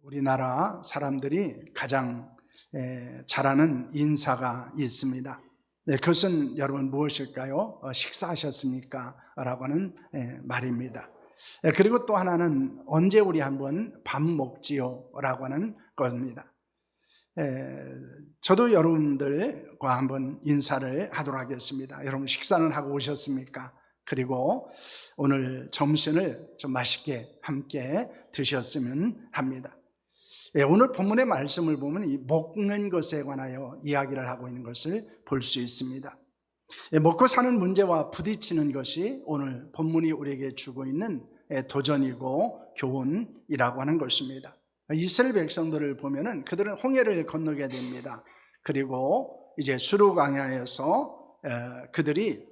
우리나라 사람들이 가장 잘하는 인사가 있습니다. 네, 그것은 여러분 무엇일까요? 식사하셨습니까? 라고 하는 말입니다. 그리고 또 하나는 언제 우리 한번 밥 먹지요? 라고 하는 겁니다. 저도 여러분들과 한번 인사를 하도록 하겠습니다. 여러분 식사는 하고 오셨습니까? 그리고 오늘 점심을 좀 맛있게 함께 드셨으면 합니다. 오늘 본문의 말씀을 보면 이 먹는 것에 관하여 이야기를 하고 있는 것을 볼 수 있습니다. 먹고 사는 문제와 부딪히는 것이 오늘 본문이 우리에게 주고 있는 도전이고 교훈이라고 하는 것입니다. 이스라엘 백성들을 보면은 그들은 홍해를 건너게 됩니다. 그리고 이제 수르 광야에서 그들이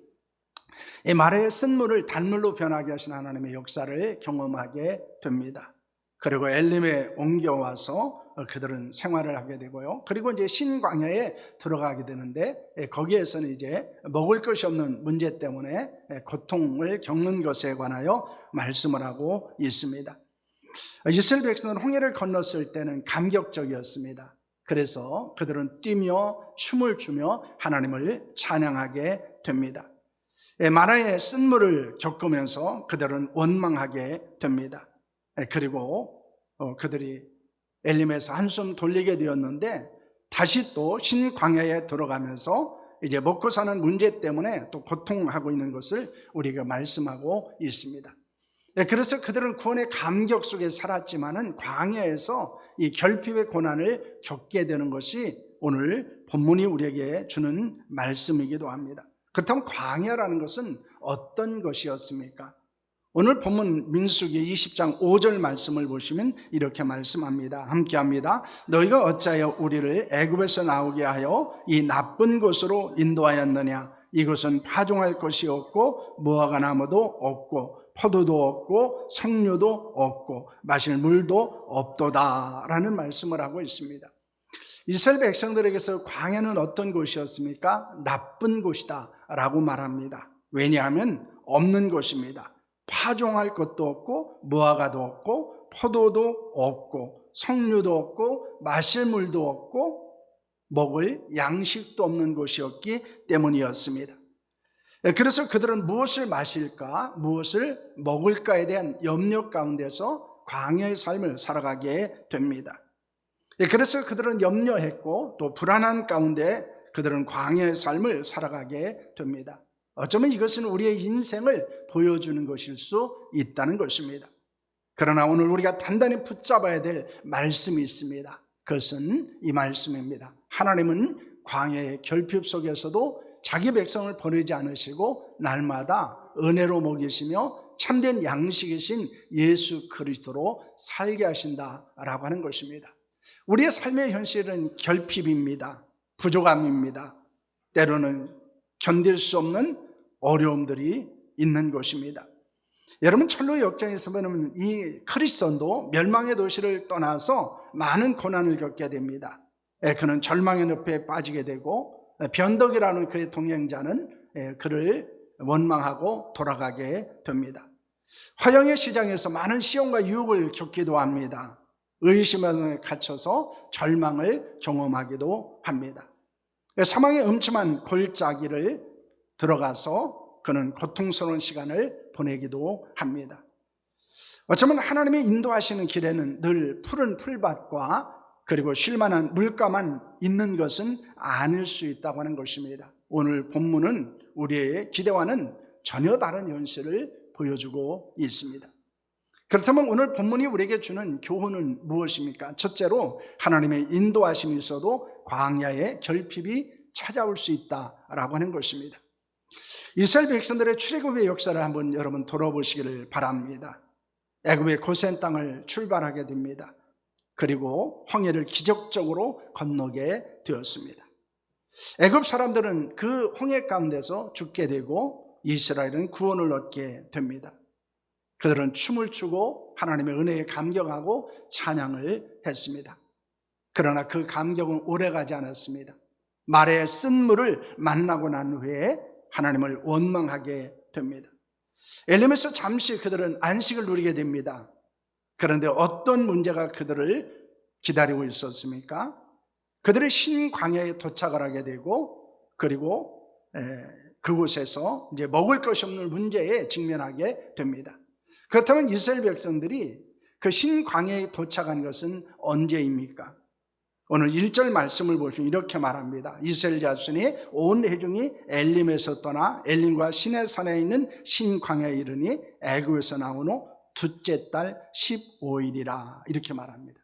이 말의 쓴물을 단물로 변하게 하신 하나님의 역사를 경험하게 됩니다. 그리고 엘림에 옮겨와서 그들은 생활을 하게 되고요. 그리고 이제 신광야에 들어가게 되는데 거기에서는 이제 먹을 것이 없는 문제 때문에 고통을 겪는 것에 관하여 말씀을 하고 있습니다. 이스라엘 백성은 홍해를 건넜을 때는 감격적이었습니다. 그래서 그들은 뛰며 춤을 추며 하나님을 찬양하게 됩니다. 마라의 쓴물을 겪으면서 그들은 원망하게 됩니다. 그리고 그들이 엘림에서 한숨 돌리게 되었는데 다시 또 신광야에 들어가면서 이제 먹고 사는 문제 때문에 또 고통하고 있는 것을 우리가 말씀하고 있습니다. 그래서 그들은 구원의 감격 속에 살았지만은 광야에서 이 결핍의 고난을 겪게 되는 것이 오늘 본문이 우리에게 주는 말씀이기도 합니다. 그렇다면 광야라는 것은 어떤 것이었습니까? 오늘 본문 민수기 20장 5절 말씀을 보시면 이렇게 말씀합니다. 함께합니다. 너희가 어찌하여 우리를 애굽에서 나오게 하여 이 나쁜 곳으로 인도하였느냐? 이곳은 파종할 것이 없고 무화과 나무도 없고 포도도 없고 석류도 없고 마실 물도 없도다 라는 말씀을 하고 있습니다. 이스라엘 백성들에게서 광야는 어떤 곳이었습니까? 나쁜 곳이다 라고 말합니다. 왜냐하면 없는 곳입니다. 파종할 것도 없고 무화과도 없고 포도도 없고 석류도 없고 마실 물도 없고 먹을 양식도 없는 곳이었기 때문이었습니다. 그래서 그들은 무엇을 마실까, 무엇을 먹을까에 대한 염려 가운데서 광야의 삶을 살아가게 됩니다. 그래서 그들은 염려했고 또 불안한 가운데 그들은 광야의 삶을 살아가게 됩니다. 어쩌면 이것은 우리의 인생을 보여주는 것일 수 있다는 것입니다. 그러나 오늘 우리가 단단히 붙잡아야 될 말씀이 있습니다. 그것은 이 말씀입니다. 하나님은 광야의 결핍 속에서도 자기 백성을 버리지 않으시고 날마다 은혜로 먹이시며 참된 양식이신 예수 그리스도로 살게 하신다라고 하는 것입니다. 우리의 삶의 현실은 결핍입니다. 부족함입니다. 때로는 견딜 수 없는 어려움들이 있는 것입니다. 여러분 철로 역정에서 보면 이 크리스천도 멸망의 도시를 떠나서 많은 고난을 겪게 됩니다. 그는 절망의 늪에 빠지게 되고 변덕이라는 그의 동행자는 그를 원망하고 돌아가게 됩니다. 화형의 시장에서 많은 시험과 유혹을 겪기도 합니다. 의심에 갇혀서 절망을 경험하기도 합니다. 사망의 음침한 골짜기를 들어가서 그는 고통스러운 시간을 보내기도 합니다. 어쩌면 하나님이 인도하시는 길에는 늘 푸른 풀밭과 그리고 쉴만한 물가만 있는 것은 아닐 수 있다고 하는 것입니다. 오늘 본문은 우리의 기대와는 전혀 다른 현실을 보여주고 있습니다. 그렇다면 오늘 본문이 우리에게 주는 교훈은 무엇입니까? 첫째로 하나님의 인도하심이 있어도 광야의 결핍이 찾아올 수 있다라고 하는 것입니다. 이스라엘 백성들의 출애굽의 역사를 한번 여러분 돌아보시기를 바랍니다. 애굽의 고센 땅을 출발하게 됩니다. 그리고 홍해를 기적적으로 건너게 되었습니다. 애굽 사람들은 그 홍해 가운데서 죽게 되고 이스라엘은 구원을 얻게 됩니다. 그들은 춤을 추고 하나님의 은혜에 감격하고 찬양을 했습니다. 그러나 그 감격은 오래가지 않았습니다. 말의 쓴물을 만나고 난 후에 하나님을 원망하게 됩니다. 엘림에서 잠시 그들은 안식을 누리게 됩니다. 그런데 어떤 문제가 그들을 기다리고 있었습니까? 그들이 신광야에 도착을 하게 되고, 그리고 그곳에서 이제 먹을 것이 없는 문제에 직면하게 됩니다. 그렇다면 이스라엘 백성들이 그 신광야에 도착한 것은 언제입니까? 오늘 1절 말씀을 보시면 이렇게 말합니다. 이스라엘 자손이 온 회중이 엘림에서 떠나 엘림과 시내산에 있는 신광야에 이르니 애굽에서 나온 후 둘째 달 15일이라 이렇게 말합니다.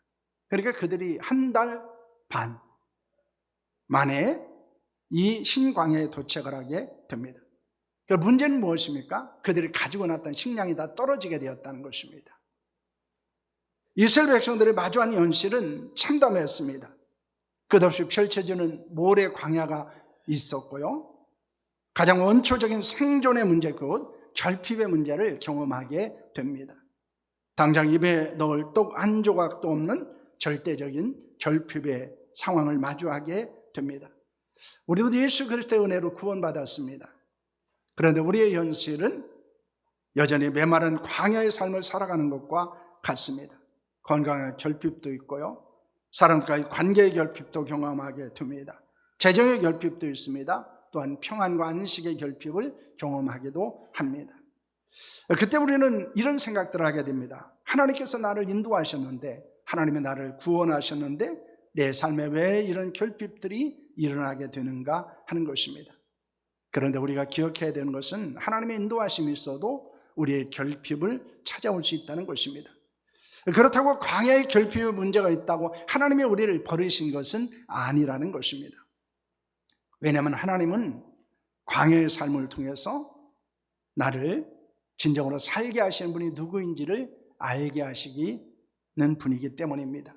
그러니까 그들이 한 달 반 만에 이 신광야에 도착을 하게 됩니다. 그 문제는 무엇입니까? 그들이 가지고 났던 식량이 다 떨어지게 되었다는 것입니다. 이스라엘 백성들이 마주한 현실은 참담했습니다. 끝없이 펼쳐지는 모래 광야가 있었고요. 가장 원초적인 생존의 문제, 곧 결핍의 문제를 경험하게 됩니다. 당장 입에 넣을 떡 한 조각도 없는 절대적인 결핍의 상황을 마주하게 됩니다. 우리도 예수 그리스도의 은혜로 구원받았습니다. 그런데 우리의 현실은 여전히 메마른 광야의 삶을 살아가는 것과 같습니다. 건강의 결핍도 있고요. 사람과의 관계의 결핍도 경험하게 됩니다. 재정의 결핍도 있습니다. 또한 평안과 안식의 결핍을 경험하기도 합니다. 그때 우리는 이런 생각들을 하게 됩니다. 하나님께서 나를 인도하셨는데, 하나님이 나를 구원하셨는데 내 삶에 왜 이런 결핍들이 일어나게 되는가 하는 것입니다. 그런데 우리가 기억해야 되는 것은 하나님의 인도하심이 있어도 우리의 결핍을 찾아올 수 있다는 것입니다. 그렇다고 광야의 결핍의 문제가 있다고 하나님이 우리를 버리신 것은 아니라는 것입니다. 왜냐하면 하나님은 광야의 삶을 통해서 나를 진정으로 살게 하시는 분이 누구인지를 알게 하시는 분이기 때문입니다.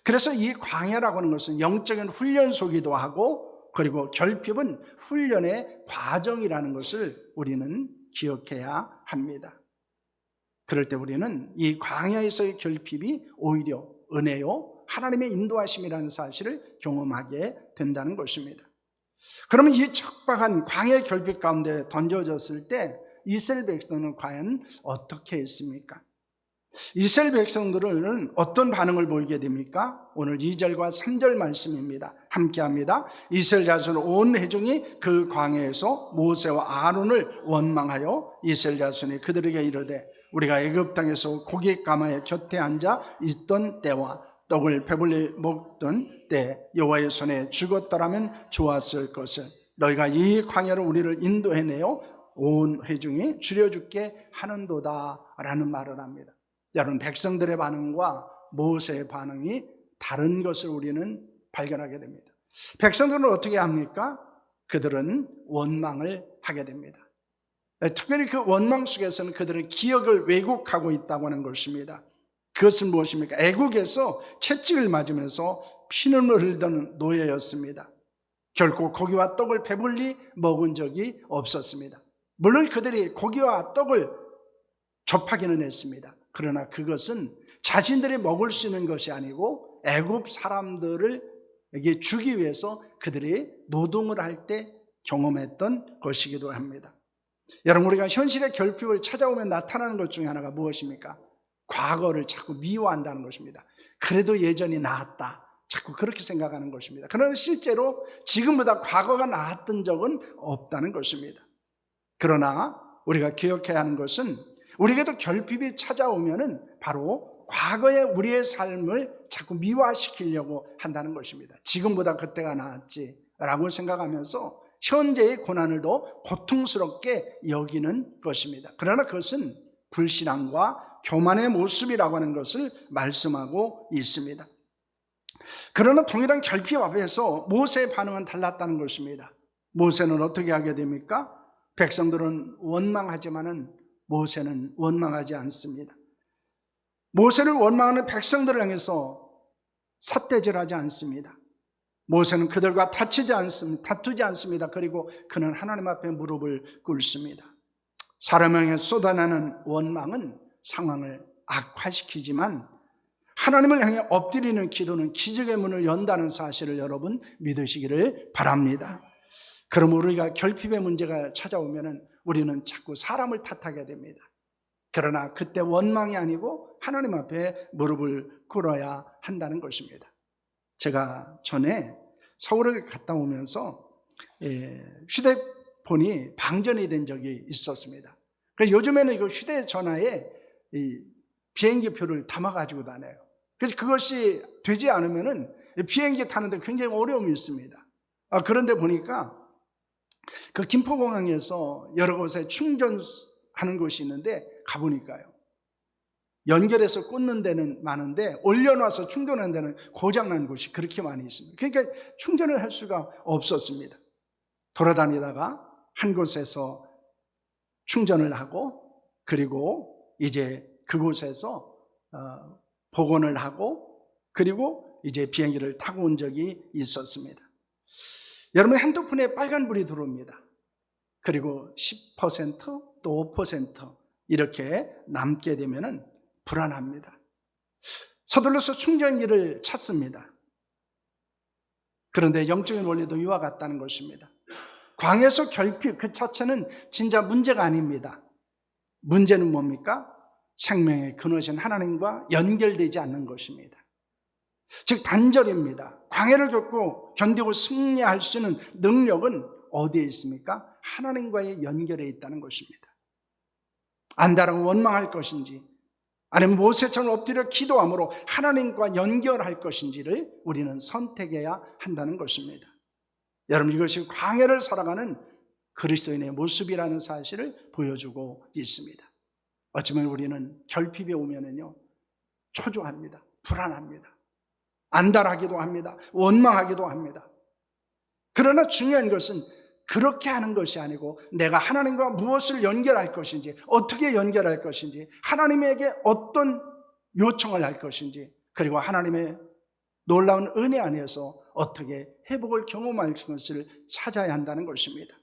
그래서 이 광야라고 하는 것은 영적인 훈련소이기도 하고, 그리고 결핍은 훈련의 과정이라는 것을 우리는 기억해야 합니다. 그럴 때 우리는 이 광야에서의 결핍이 오히려 은혜요, 하나님의 인도하심이라는 사실을 경험하게 된다는 것입니다. 그러면 이 척박한 광야의 결핍 가운데 던져졌을 때 이스라엘 백성은 과연 어떻게 했습니까? 이스라엘 백성들은 어떤 반응을 보이게 됩니까? 오늘 2절과 3절 말씀입니다. 함께합니다. 이스라엘 자손 온 회중이 그 광야에서 모세와 아론을 원망하여 이스라엘 자손이 그들에게 이르되 우리가 애굽 땅에서 고기 가마의 곁에 앉아 있던 때와 떡을 배불리 먹던 때 여호와의 손에 죽었더라면 좋았을 것을 너희가 이 광야로 우리를 인도해내어 온 회중이 줄여죽게 하는도다 라는 말을 합니다. 여러분, 백성들의 반응과 모세의 반응이 다른 것을 우리는 발견하게 됩니다. 백성들은 어떻게 합니까? 그들은 원망을 하게 됩니다. 특별히 그 원망 속에서는 그들은 기억을 왜곡하고 있다고 하는 것입니다. 그것은 무엇입니까? 애국에서 채찍을 맞으면서 피눈물 흘리던 노예였습니다. 결코 고기와 떡을 배불리 먹은 적이 없었습니다. 물론 그들이 고기와 떡을 접하기는 했습니다. 그러나 그것은 자신들이 먹을 수 있는 것이 아니고 애굽 사람들에게 주기 위해서 그들이 노동을 할 때 경험했던 것이기도 합니다. 여러분, 우리가 현실의 결핍을 찾아오면 나타나는 것 중에 하나가 무엇입니까? 과거를 자꾸 미워한다는 것입니다. 그래도 예전이 나았다, 자꾸 그렇게 생각하는 것입니다. 그러나 실제로 지금보다 과거가 나았던 적은 없다는 것입니다. 그러나 우리가 기억해야 하는 것은 우리에게도 결핍이 찾아오면은 바로 과거의 우리의 삶을 자꾸 미화시키려고 한다는 것입니다. 지금보다 그때가 나았지라고 생각하면서 현재의 고난을 더 고통스럽게 여기는 것입니다. 그러나 그것은 불신앙과 교만의 모습이라고 하는 것을 말씀하고 있습니다. 그러나 동일한 결핍 앞에서 모세의 반응은 달랐다는 것입니다. 모세는 어떻게 하게 됩니까? 백성들은 원망하지만은 모세는 원망하지 않습니다. 모세를 원망하는 백성들을 향해서 삿대질하지 않습니다. 모세는 그들과 다투지 않습니다. 그리고 그는 하나님 앞에 무릎을 꿇습니다. 사람을 향해 쏟아내는 원망은 상황을 악화시키지만 하나님을 향해 엎드리는 기도는 기적의 문을 연다는 사실을 여러분 믿으시기를 바랍니다. 그럼 우리가 결핍의 문제가 찾아오면 우리는 자꾸 사람을 탓하게 됩니다. 그러나 그때 원망이 아니고 하나님 앞에 무릎을 꿇어야 한다는 것입니다. 제가 전에 서울을 갔다 오면서 휴대폰이 방전이 된 적이 있었습니다. 그래서 요즘에는 이거 휴대전화에 비행기 표를 담아가지고 다녀요. 그래서 그것이 되지 않으면은 비행기 타는데 굉장히 어려움이 있습니다. 그런데 보니까 그 김포공항에서 여러 곳에 충전하는 곳이 있는데 가보니까요, 연결해서 꽂는 데는 많은데 올려놔서 충전하는 데는 고장난 곳이 그렇게 많이 있습니다. 그러니까 충전을 할 수가 없었습니다. 돌아다니다가 한 곳에서 충전을 하고, 그리고 이제 그곳에서 복원을 하고, 그리고 이제 비행기를 타고 온 적이 있었습니다. 여러분, 핸드폰에 빨간불이 들어옵니다. 그리고 10% 또 5% 이렇게 남게 되면은 불안합니다. 서둘러서 충전기를 찾습니다. 그런데 영적인 원리도 이와 같다는 것입니다. 광에서 결핍 그 자체는 진짜 문제가 아닙니다. 문제는 뭡니까? 생명의 근원이신 하나님과 연결되지 않는 것입니다. 즉 단절입니다. 광해를 겪고 견디고 승리할 수 있는 능력은 어디에 있습니까? 하나님과의 연결에 있다는 것입니다. 안다라고 원망할 것인지, 아니면 모세처럼 엎드려 기도함으로 하나님과 연결할 것인지를 우리는 선택해야 한다는 것입니다. 여러분, 이것이 광해를 살아가는 그리스도인의 모습이라는 사실을 보여주고 있습니다. 어쩌면 우리는 결핍이 오면은요, 초조합니다. 불안합니다. 안달하기도 합니다. 원망하기도 합니다. 그러나 중요한 것은 그렇게 하는 것이 아니고 내가 하나님과 무엇을 연결할 것인지, 어떻게 연결할 것인지, 하나님에게 어떤 요청을 할 것인지, 그리고 하나님의 놀라운 은혜 안에서 어떻게 회복을 경험할 것을 찾아야 한다는 것입니다.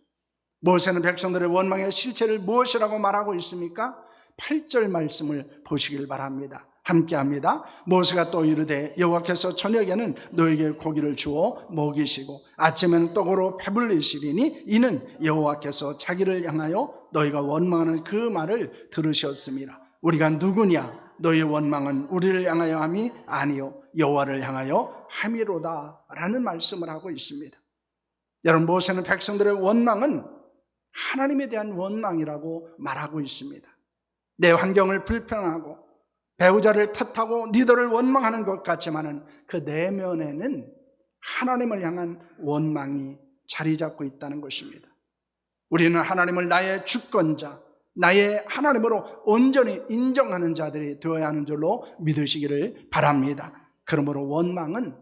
모세는 백성들의 원망의 실체를 무엇이라고 말하고 있습니까? 8절 말씀을 보시길 바랍니다. 함께합니다. 모세가 또 이르되 여호와께서 저녁에는 너에게 고기를 주어 먹이시고 아침에는 떡으로 배불리시리니 이는 여호와께서 자기를 향하여 너희가 원망하는 그 말을 들으셨습니다. 우리가 누구냐? 너희 원망은 우리를 향하여 함이 아니요 여호와를 향하여 함이로다 라는 말씀을 하고 있습니다. 여러분, 모세는 백성들의 원망은 하나님에 대한 원망이라고 말하고 있습니다. 내 환경을 불평하고 배우자를 탓하고 리더를 원망하는 것 같지만은 그 내면에는 하나님을 향한 원망이 자리 잡고 있다는 것입니다. 우리는 하나님을 나의 주권자, 나의 하나님으로 온전히 인정하는 자들이 되어야 하는 줄로 믿으시기를 바랍니다. 그러므로 원망은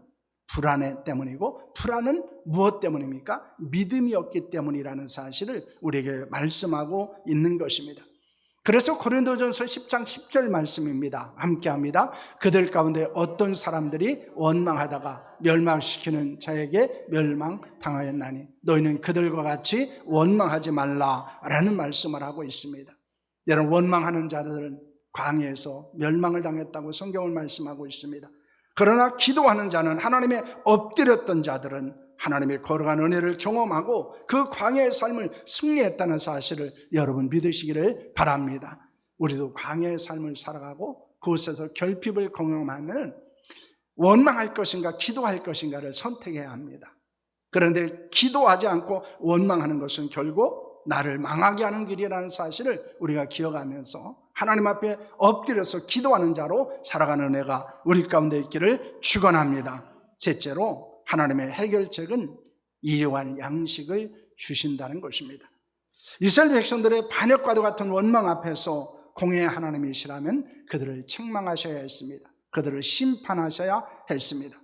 불안해 때문이고, 불안은 무엇 때문입니까? 믿음이 없기 때문이라는 사실을 우리에게 말씀하고 있는 것입니다. 그래서 고린도전서 10장 10절 말씀입니다. 함께합니다. 그들 가운데 어떤 사람들이 원망하다가 멸망시키는 자에게 멸망당하였나니 너희는 그들과 같이 원망하지 말라라는 말씀을 하고 있습니다. 여러분, 원망하는 자들은 광야에서 멸망을 당했다고 성경을 말씀하고 있습니다. 그러나 기도하는 자는, 하나님의 엎드렸던 자들은 하나님의 거룩한 은혜를 경험하고 그 광야의 삶을 승리했다는 사실을 여러분 믿으시기를 바랍니다. 우리도 광야의 삶을 살아가고 그곳에서 결핍을 경험하면 원망할 것인가 기도할 것인가를 선택해야 합니다. 그런데 기도하지 않고 원망하는 것은 결국 나를 망하게 하는 길이라는 사실을 우리가 기억하면서 하나님 앞에 엎드려서 기도하는 자로 살아가는 은혜가 우리 가운데 있기를 축원합니다. 셋째로, 하나님의 해결책은 일용할 양식을 주신다는 것입니다. 이스라엘 백성들의 반역과도 같은 원망 앞에서 공의의 하나님이시라면 그들을 책망하셔야 했습니다. 그들을 심판하셔야 했습니다.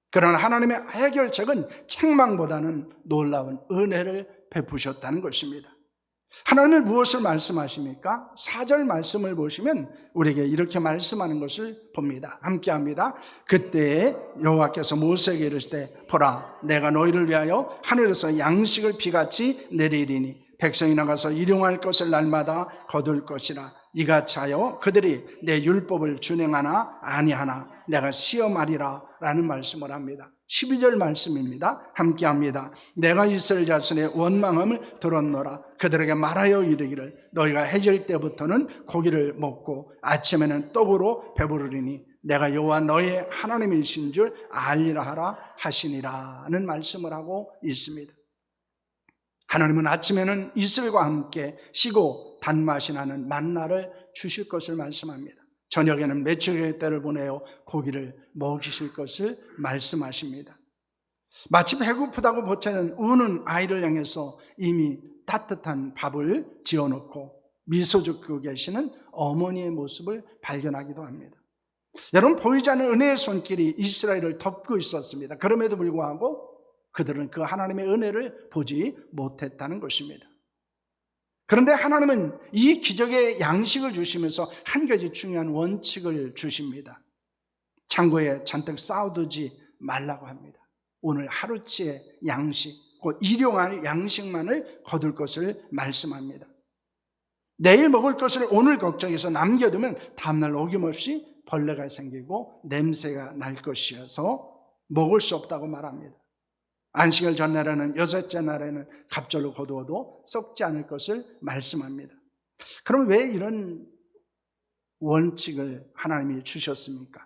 그러나 하나님의 해결책은 책망보다는 놀라운 은혜를 베푸셨다는 것입니다. 하나님은 무엇을 말씀하십니까? 4절 말씀을 보시면 우리에게 이렇게 말씀하는 것을 봅니다. 함께합니다. 그때 여호와께서 모세에게 이르시되 보라, 내가 너희를 위하여 하늘에서 양식을 비같이 내리리니 백성이 나가서 일용할 것을 날마다 거둘 것이라. 이같이 하여 그들이 내 율법을 준행하나 아니하나 내가 시험하리라 라는 말씀을 합니다. 12절 말씀입니다. 함께합니다. 내가 이스라엘 자손의 원망함을 들었노라. 그들에게 말하여 이르기를 너희가 해질 때부터는 고기를 먹고 아침에는 떡으로 배부르리니 내가 여호와 너희의 하나님이신 줄 알리라 하라 하시니라는 말씀을 하고 있습니다. 하나님은 아침에는 이슬과 함께 시고 단맛이 나는 만나를 주실 것을 말씀합니다. 저녁에는 메추리의 때를 보내어 고기를 먹이실 것을 말씀하십니다. 마치 배고프다고 보채는 우는 아이를 향해서 이미 따뜻한 밥을 지어놓고 미소 짓고 계시는 어머니의 모습을 발견하기도 합니다. 여러분, 보이지 않는 은혜의 손길이 이스라엘을 덮고 있었습니다. 그럼에도 불구하고 그들은 그 하나님의 은혜를 보지 못했다는 것입니다. 그런데 하나님은 이 기적의 양식을 주시면서 한 가지 중요한 원칙을 주십니다. 창고에 잔뜩 쌓아두지 말라고 합니다. 오늘 하루치의 양식, 곧 일용할 양식만을 거둘 것을 말씀합니다. 내일 먹을 것을 오늘 걱정해서 남겨두면 다음날 어김없이 벌레가 생기고 냄새가 날 것이어서 먹을 수 없다고 말합니다. 안식일 전날에는 여섯째 날에는 갑절로 거두어도 썩지 않을 것을 말씀합니다. 그럼 왜 이런 원칙을 하나님이 주셨습니까?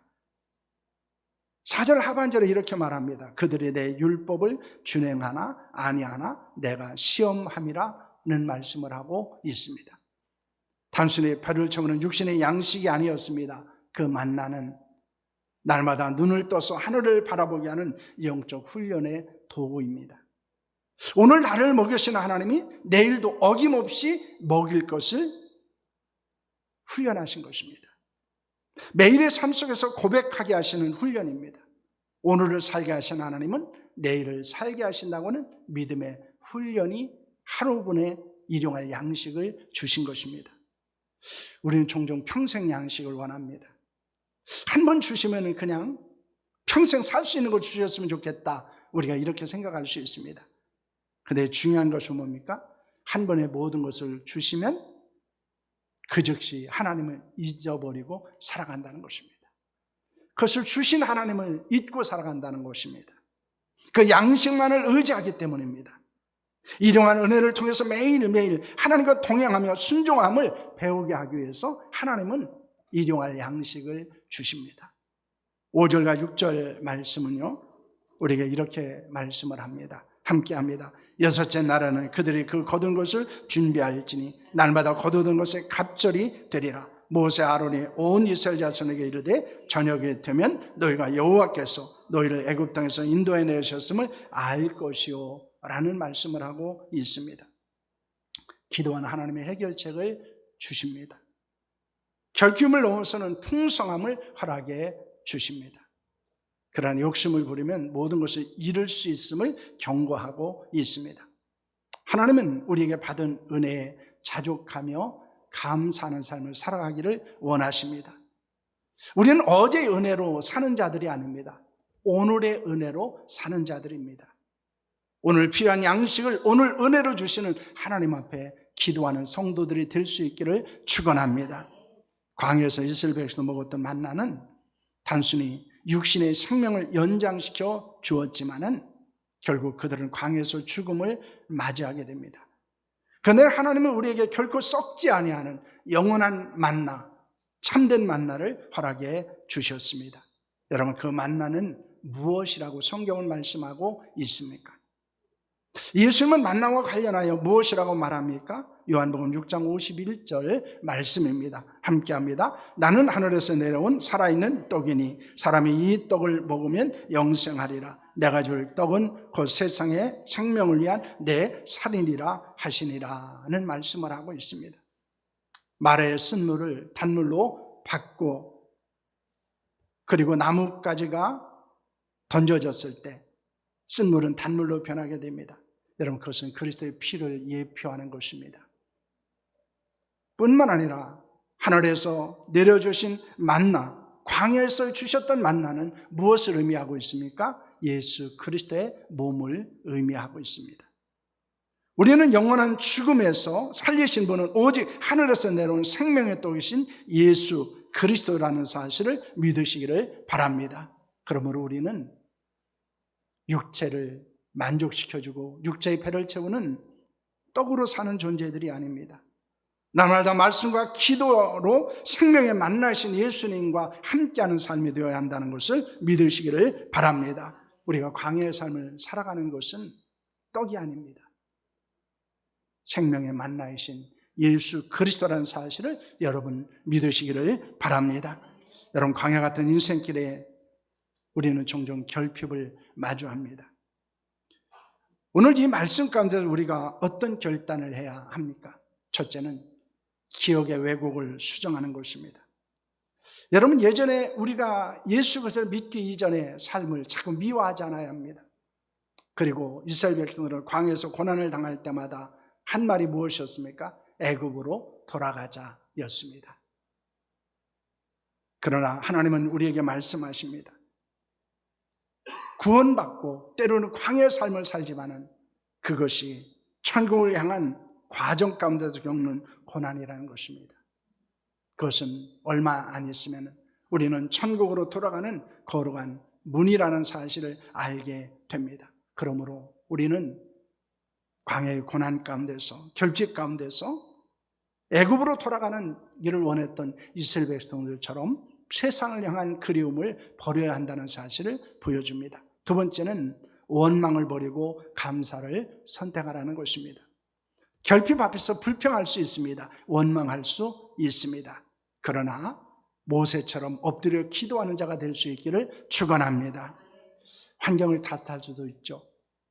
4절 하반절에 이렇게 말합니다. 그들이 내 율법을 준행하나 아니하나 내가 시험함이라는 말씀을 하고 있습니다. 단순히 배를 채우는 육신의 양식이 아니었습니다. 그 만나는 날마다 눈을 떠서 하늘을 바라보게 하는 영적 훈련의 도구입니다. 오늘 나를 먹이시는 하나님이 내일도 어김없이 먹일 것을 훈련하신 것입니다. 매일의 삶 속에서 고백하게 하시는 훈련입니다. 오늘을 살게 하신 하나님은 내일을 살게 하신다고는 믿음의 훈련이 하루분의 일용할 양식을 주신 것입니다. 우리는 종종 평생 양식을 원합니다. 한 번 주시면 그냥 평생 살 수 있는 걸 주셨으면 좋겠다, 우리가 이렇게 생각할 수 있습니다. 그런데 중요한 것은 뭡니까? 한 번에 모든 것을 주시면 그 즉시 하나님을 잊어버리고 살아간다는 것입니다. 그것을 주신 하나님을 잊고 살아간다는 것입니다. 그 양식만을 의지하기 때문입니다. 일용한 은혜를 통해서 매일매일 하나님과 동행하며 순종함을 배우게 하기 위해서 하나님은 일용할 양식을 주십니다. 5절과 6절 말씀은요, 우리에게 이렇게 말씀을 합니다. 함께합니다. 여섯째 날에는 그들이 그 거둔 것을 준비할지니 날마다 거두던 것에 갑절이 되리라. 모세 아론이 온 이스라엘 자손에게 이르되 저녁이 되면 너희가 여호와께서 너희를 애굽 땅에서 인도해 내셨음을 알 것이요 라는 말씀을 하고 있습니다. 기도하는 하나님의 해결책을 주십니다. 결핍을 넘어서는 풍성함을 허락해 주십니다. 그러나 욕심을 부리면 모든 것을 잃을 수 있음을 경고하고 있습니다. 하나님은 우리에게 받은 은혜에 자족하며 감사하는 삶을 살아가기를 원하십니다. 우리는 어제의 은혜로 사는 자들이 아닙니다. 오늘의 은혜로 사는 자들입니다. 오늘 필요한 양식을 오늘 은혜로 주시는 하나님 앞에 기도하는 성도들이 될 수 있기를 축원합니다. 광야에서 이스라엘 백성이 먹었던 만나는 단순히 육신의 생명을 연장시켜 주었지만은 결국 그들은 광야에서 죽음을 맞이하게 됩니다. 그런데 하나님은 우리에게 결코 썩지 아니하는 영원한 만나, 참된 만나를 허락해 주셨습니다. 여러분, 그 만나는 무엇이라고 성경은 말씀하고 있습니까? 예수님은 만나와 관련하여 무엇이라고 말합니까? 요한복음 6장 51절 말씀입니다. 함께합니다. 나는 하늘에서 내려온 살아있는 떡이니 사람이 이 떡을 먹으면 영생하리라. 내가 줄 떡은 곧 세상의 생명을 위한 내 살이니라 하시니라는 말씀을 하고 있습니다. 말의 쓴물을 단물로 받고 그리고 나뭇가지가 던져졌을 때 쓴물은 단물로 변하게 됩니다. 여러분, 그것은 그리스도의 피를 예표하는 것입니다. 뿐만 아니라 하늘에서 내려주신 만나, 광야에서 주셨던 만나는 무엇을 의미하고 있습니까? 예수 그리스도의 몸을 의미하고 있습니다. 우리는 영원한 죽음에서 살리신 분은 오직 하늘에서 내려온 생명의 떡이신 예수 그리스도라는 사실을 믿으시기를 바랍니다. 그러므로 우리는 육체를 만족시켜주고 육체의 배를 채우는 떡으로 사는 존재들이 아닙니다. 날마다 말씀과 기도로 생명의 만나신 예수님과 함께하는 삶이 되어야 한다는 것을 믿으시기를 바랍니다. 우리가 광야의 삶을 살아가는 것은 떡이 아닙니다. 생명의 만나이신 예수 그리스도라는 사실을 여러분 믿으시기를 바랍니다. 여러분, 광야 같은 인생길에 우리는 종종 결핍을 마주합니다. 오늘 이 말씀 가운데 우리가 어떤 결단을 해야 합니까? 첫째는 기억의 왜곡을 수정하는 것입니다. 여러분, 예전에 우리가 예수 그리스도를 믿기 이전의 삶을 자꾸 미워하지 않아야 합니다. 그리고 이스라엘 백성들은 광야에서 고난을 당할 때마다 한 말이 무엇이었습니까? 애굽으로 돌아가자였습니다. 그러나 하나님은 우리에게 말씀하십니다. 구원받고 때로는 광야의 삶을 살지만은 그것이 천국을 향한 과정 가운데서 겪는 고난이라는 것입니다. 그것은 얼마 안 있으면 우리는 천국으로 돌아가는 거룩한 문이라는 사실을 알게 됩니다. 그러므로 우리는 광야의 고난 가운데서, 결핍 가운데서 애굽으로 돌아가는 길을 원했던 이스라엘 백성들처럼 세상을 향한 그리움을 버려야 한다는 사실을 보여줍니다. 두 번째는 원망을 버리고 감사를 선택하라는 것입니다. 결핍 앞에서 불평할 수 있습니다. 원망할 수 있습니다. 그러나 모세처럼 엎드려 기도하는 자가 될 수 있기를 축원합니다. 환경을 탓할 수도 있죠.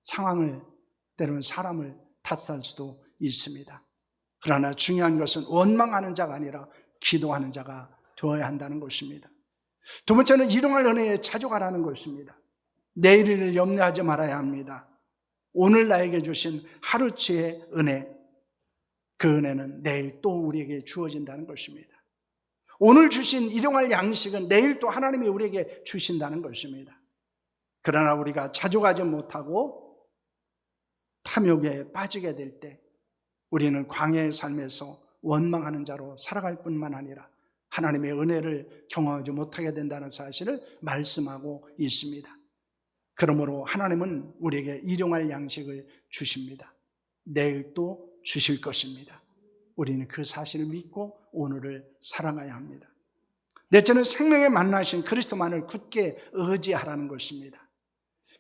상황을, 때로는 사람을 탓할 수도 있습니다. 그러나 중요한 것은 원망하는 자가 아니라 기도하는 자가 되어야 한다는 것입니다. 두 번째는 일용할 은혜에 자족하라는 것입니다. 내일을 염려하지 말아야 합니다. 오늘 나에게 주신 하루치의 은혜, 그 은혜는 내일 또 우리에게 주어진다는 것입니다. 오늘 주신 일용할 양식은 내일 또 하나님이 우리에게 주신다는 것입니다. 그러나 우리가 자족하지 못하고 탐욕에 빠지게 될 때 우리는 광야의 삶에서 원망하는 자로 살아갈 뿐만 아니라 하나님의 은혜를 경험하지 못하게 된다는 사실을 말씀하고 있습니다. 그러므로 하나님은 우리에게 일용할 양식을 주십니다. 내일 또 주실 것입니다. 우리는 그 사실을 믿고 오늘을 살아가야 합니다. 넷째는 생명에 만나신 그리스도만을 굳게 의지하라는 것입니다.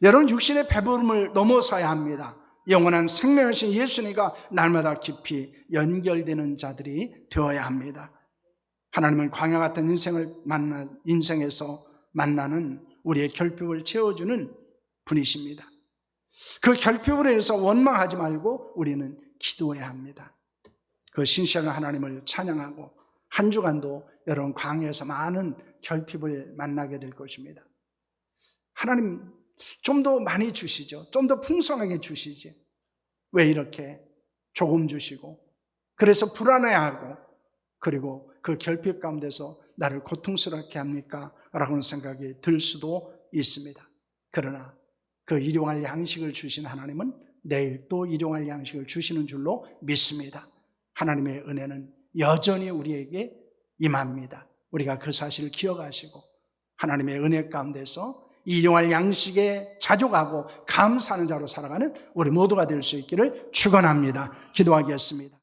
여러분, 육신의 배부름을 넘어서야 합니다. 영원한 생명이신 예수님과 날마다 깊이 연결되는 자들이 되어야 합니다. 하나님은 광야 같은 인생에서 만나는 우리의 결핍을 채워주는 분이십니다. 그 결핍으로 인해서 원망하지 말고 우리는 기도해야 합니다. 그 신실한 하나님을 찬양하고 한 주간도 여러분 광야에서 많은 결핍을 만나게 될 것입니다. 하나님 좀 더 많이 주시죠. 좀 더 풍성하게 주시지. 왜 이렇게 조금 주시고 그래서 불안해하고 그리고 그 결핍 가운데서 나를 고통스럽게 합니까? 라고는 생각이 들 수도 있습니다. 그러나 그 일용할 양식을 주신 하나님은 내일 또 일용할 양식을 주시는 줄로 믿습니다. 하나님의 은혜는 여전히 우리에게 임합니다. 우리가 그 사실을 기억하시고 하나님의 은혜 가운데서 일용할 양식에 자족하고 감사하는 자로 살아가는 우리 모두가 될 수 있기를 축원합니다. 기도하겠습니다.